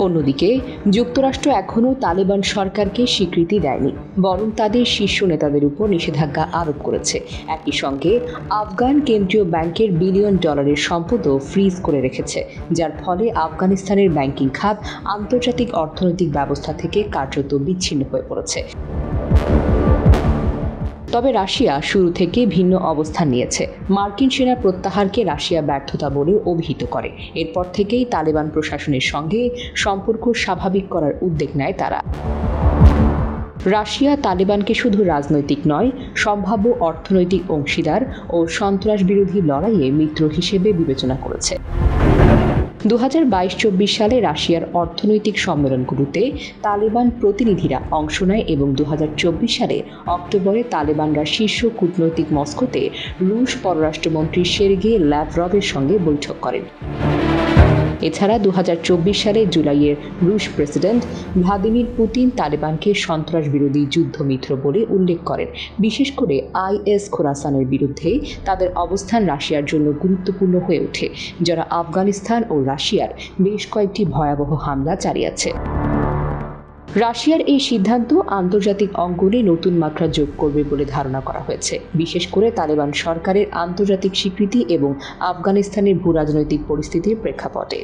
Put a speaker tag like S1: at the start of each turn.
S1: অন্যদিকে যুক্তরাষ্ট্র এখনও তালেবান সরকারকে স্বীকৃতি দেয়নি, বরং তাদের শীর্ষ নেতাদের উপর নিষেধাজ্ঞা আরোপ করেছে। একই সঙ্গে আফগান কেন্দ্রীয় ব্যাংকের বিলিয়ন ডলারের সম্পদও ফ্রিজ করে রেখেছে, যার ফলে আফগানিস্তানের ব্যাংকিং খাত আন্তর্জাতিক অর্থনৈতিক ব্যবস্থা থেকে কার্যত বিচ্ছিন্ন হয়ে পড়েছে। তবে রাশিয়া শুরু থেকে ভিন্ন অবস্থান নিয়েছে। মার্কিন সেনা প্রত্যাহারকে রাশিয়া ব্যর্থতা বলে অভিহিত করে। এরপর থেকেই তালেবান প্রশাসনের সঙ্গে সম্পর্ক স্বাভাবিক করার উদ্যোগ নেয় তারা। রাশিয়া তালেবানকে শুধু রাজনৈতিক নয়, সম্ভাব্য অর্থনৈতিক অংশীদার ও সন্ত্রাস বিরোধী লড়াইয়ে মিত্র হিসেবে বিবেচনা করেছে। 2022-24 সালে রাশিয়ার অর্থনৈতিক সম্মেলনগুলোতে তালেবান প্রতিনিধিরা অংশ নেয় এবং 2024 সালে অক্টোবরে তালেবানরা শীর্ষ কূটনৈতিক মস্কোতে রুশ পররাষ্ট্রমন্ত্রী সের্গেই ল্যাভরভের সঙ্গে বৈঠক করেন। এছাড়া 2024 সালে জুলাইয়ের রুশ প্রেসিডেন্ট ভ্লাদিমির পুতিন তালেবানকে সন্ত্রাস বিরোধী যুদ্ধমিত্র বলে উল্লেখ করেন। বিশেষ করে আইএস খোরাসানের বিরুদ্ধে তাদের অবস্থান রাশিয়ার জন্য গুরুত্বপূর্ণ হয়ে ওঠে, যারা আফগানিস্তান ও রাশিয়ার বেশ কয়েকটি ভয়াবহ হামলা চালিয়েছে। রাশিয়ার এই সিদ্ধান্ত আন্তর্জাতিক অঙ্গনে নতুন মাত্রা যোগ করবে বলে ধারণা করা হয়েছে, বিশেষ করে তালেবান সরকারের আন্তর্জাতিক স্বীকৃতি এবং আফগানিস্তানের ভূরাজনৈতিক পরিস্থিতির প্রেক্ষাপটে।